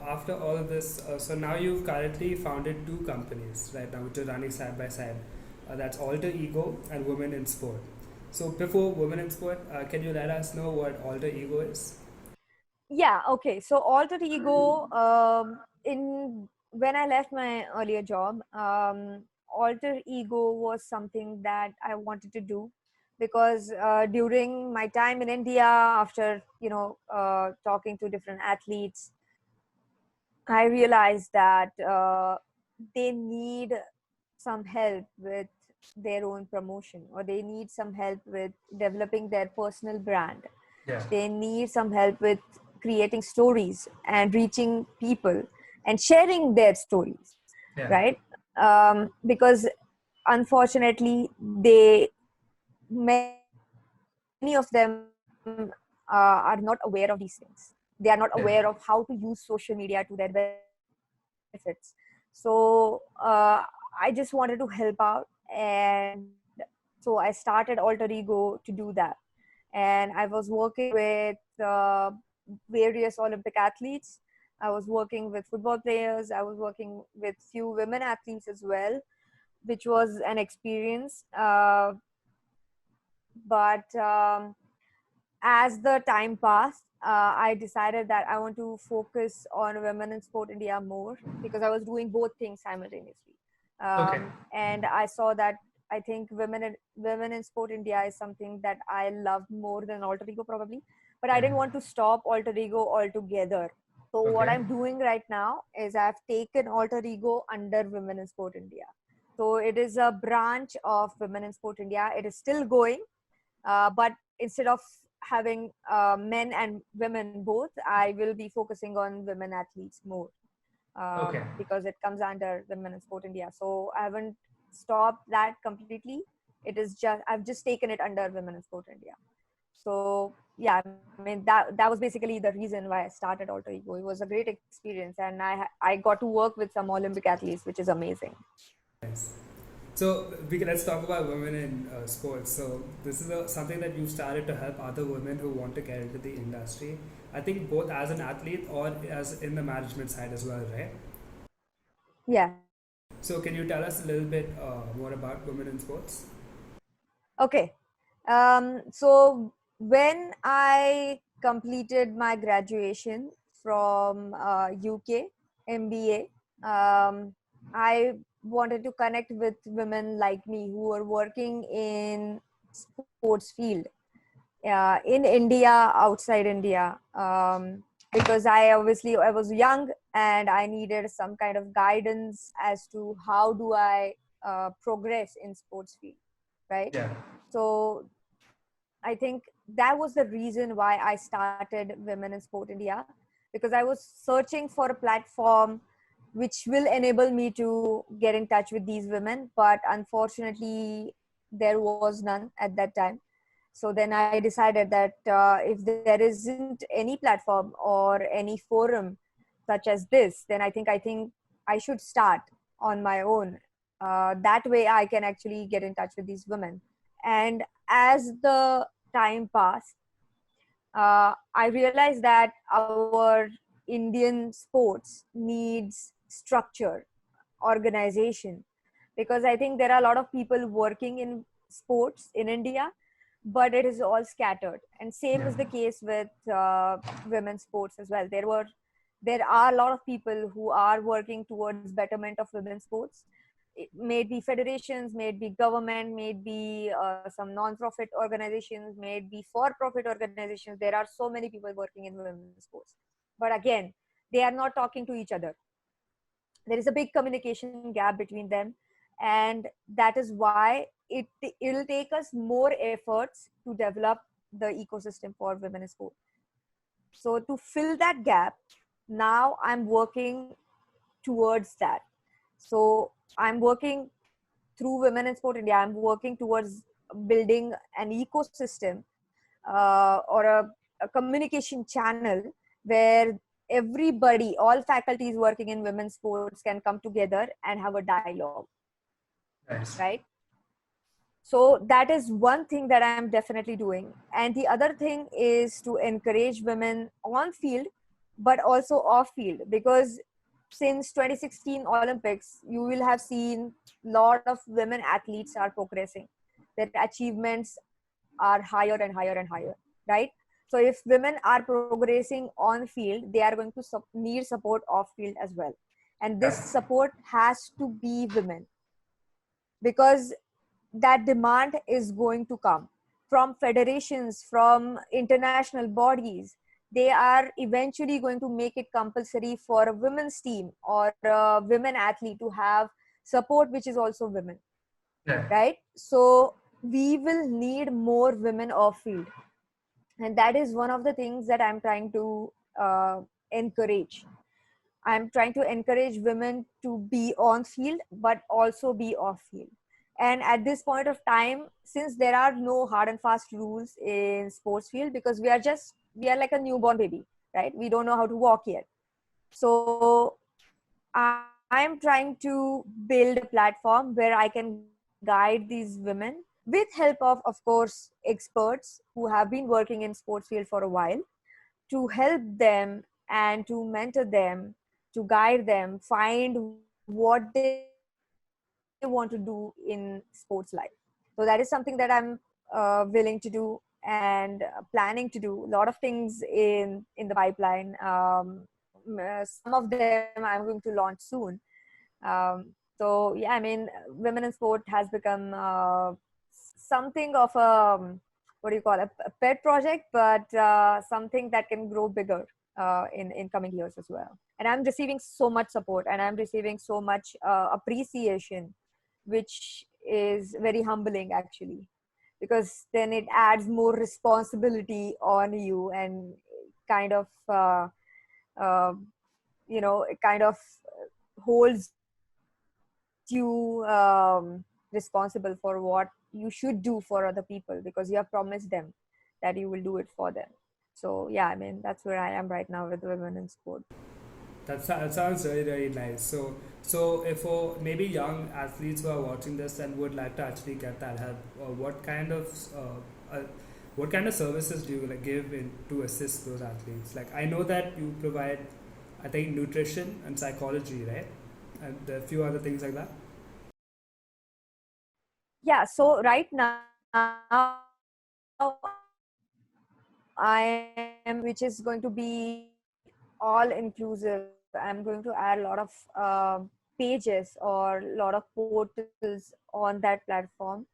after all of this, so now you've currently founded two companies right now, which are running side by side. That's Alter Ego and Women in Sport. So before Women in Sport, can you let us know what Alter Ego is? Yeah, okay. So alter ego, in when I left my earlier job, alter ego was something that I wanted to do because during my time in India, after talking to different athletes, I realized that they need some help with their own promotion, or they need some help with developing their personal brand. Yeah. They need some help with creating stories and reaching people and sharing their stories, Yeah. right? Because unfortunately, many of them are not aware of these things. They are not aware of how to Yeah. use social media to their benefits. So I just wanted to help out, and so I started Alter Ego to do that. And I was working with various Olympic athletes. I was working with football players. I was working with few women athletes as well, which was an experience. But as the time passed, I decided that I want to focus on Women in Sport India more because I was doing both things simultaneously. Okay. And I saw that I think women in Sport India is something that I loved more than Alter Ego probably, but I Yeah. didn't want to stop Alter Ego altogether. So what Okay. I'm doing right now is I've taken Alter Ego under Women in Sport India. So it is a branch of Women in Sport India. It is still going, but instead of having men and women both, I will be focusing on women athletes more, Okay. because it comes under Women in Sport India. So I haven't stopped that completely. It is just I've just taken it under Women in Sport India. So yeah, I mean that was basically the reason why I started Alter Ego. It was a great experience, and I got to work with some Olympic athletes, which is amazing. Nice. So let's talk about women in sports. So this is something that you've started to help other women who want to get into the industry. I think both as an athlete or as in the management side as well, right? Yeah. So can you tell us a little bit more about women in sports? Okay. So when I completed my graduation from UK MBA, I wanted to connect with women like me who are working in sports field in India, outside India, because I was young and I needed some kind of guidance as to how do I progress in sports field, right? Yeah. So I think that was the reason why I started Women in Sport India, because I was searching for a platform which will enable me to get in touch with these women, but unfortunately there was none at that time. So then I decided that if there isn't any platform or any forum such as this, then I think I should start on my own. That way I can actually get in touch with these women. And as the time passed, I realized that our Indian sports needs structure, organization, because I think there are a lot of people working in sports in India, but it is all scattered. And same Yeah. is the case with women's sports as well. There are a lot of people who are working towards betterment of women's sports. It may be federations, may it be government, may it be some non-profit organizations, may it be for-profit organizations. There are so many people working in women's sports, but again, they are not talking to each other. There is a big communication gap between them, and that is why it'll take us more efforts to develop the ecosystem for women in sport. So to fill that gap, now I'm working towards that. So I'm working through Women in Sport India. I'm working towards building an ecosystem, or a communication channel where everybody, all faculties working in women's sports can come together and have a dialogue, Nice. right? So that is one thing that I'm definitely doing. And the other thing is to encourage women on field but also off field, because since 2016 Olympics, you will have seen a lot of women athletes are progressing. Their achievements are higher and higher and higher, right? So if women are progressing on field, they are going to need support off field as well. And this Yeah. support has to be women, because that demand is going to come from federations, from international bodies. They are eventually going to make it compulsory for a women's team or a women athlete to have support which is also women, Yeah. right? So we will need more women off field, and that is one of the things that I'm trying to encourage. I'm trying to encourage women to be on field, but also be off field. And at this point of time, since there are no hard and fast rules in sports field, because we are like a newborn baby, right? We don't know how to walk yet. So I'm trying to build a platform where I can guide these women with help of course, experts who have been working in sports field for a while, to help them and to mentor them, to guide them, find what they want to do in sports life. So that is something that I'm willing to do and planning to do. A lot of things in the pipeline. Some of them I'm going to launch soon. So yeah, I mean, women in sport has become something of a, what do you call it, a pet project, but something that can grow bigger in coming years as well. And I'm receiving so much support, and I'm receiving so much appreciation, which is very humbling actually, because then it adds more responsibility on you, and kind of uh, it kind of holds you responsible for what you should do for other people, because you have promised them that you will do it for them. So yeah, I mean, that's where I am right now with women in sport. That sounds really, really nice. So if for maybe young athletes who are watching this and would like to actually get that help, what kind of services do you like give in to assist those athletes? Like I know that you provide, I think, nutrition and psychology, right? And a few other things like that. Yeah, so right now I am which is going to be all inclusive. I'm going to add a lot of pages or a lot of portals on that platform,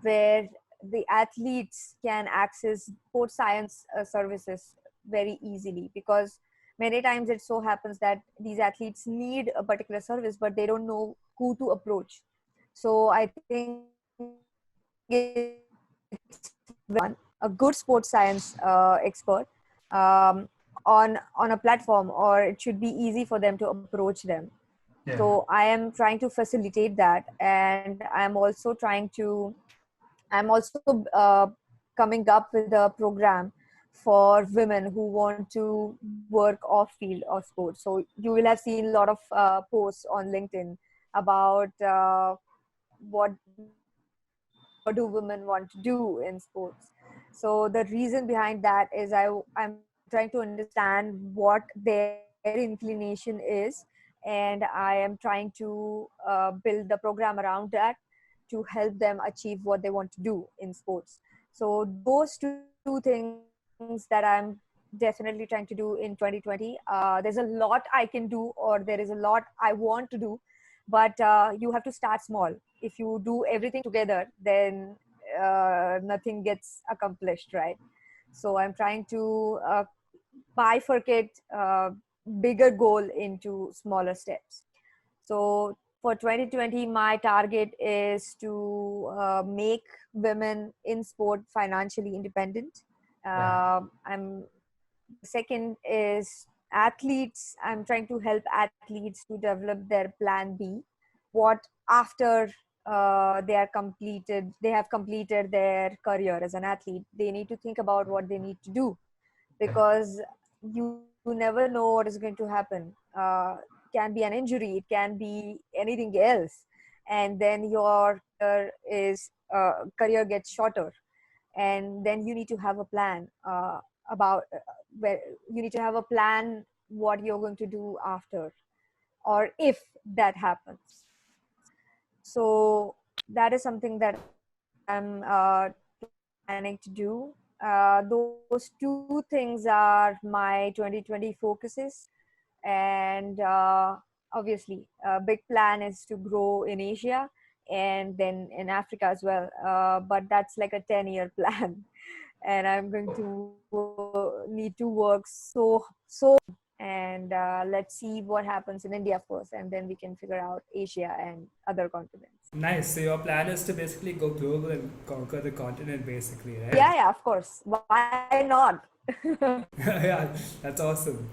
where the athletes can access sports science services very easily, because many times it so happens that these athletes need a particular service but they don't know who to approach. So I think it's very important to have someone, a good sports science expert, on a platform, or it should be easy for them to approach them. Yeah. So I am trying to facilitate that, and I'm also coming up with a program for women who want to work off field of sports. So you will have seen a lot of posts on LinkedIn about what do women want to do in sports. So the reason behind that is I'm trying to understand what their inclination is, and I am trying to build the program around that to help them achieve what they want to do in sports. So those two things that I'm definitely trying to do in 2020. There's a lot I can do, or there is a lot I want to do, but you have to start small. If you do everything together, then nothing gets accomplished, right? So I'm trying to bifurcate bigger goal into smaller steps. So for 2020, my target is to make women in sport financially independent. Yeah. I'm The second is athletes. I'm trying to help athletes to develop their plan B. What after they have completed their career as an athlete, they need to think about what they need to do, Yeah. because you never know what is going to happen. It can be an injury, it can be anything else, and then your career gets shorter, and then you need to have a plan about where you need to have a plan what you're going to do after, or if that happens. So that is something that I'm planning to do. Those two things are my 2020 focuses. And obviously, a big plan is to grow in Asia and then in Africa as well. But that's like a 10-year plan. And I'm going to need to work so and let's see what happens in India first, and then we can figure out Asia and other continents. Nice. So your plan is to basically go global and conquer the continent, basically, right? Yeah, yeah, of course. Why not? Yeah, that's awesome.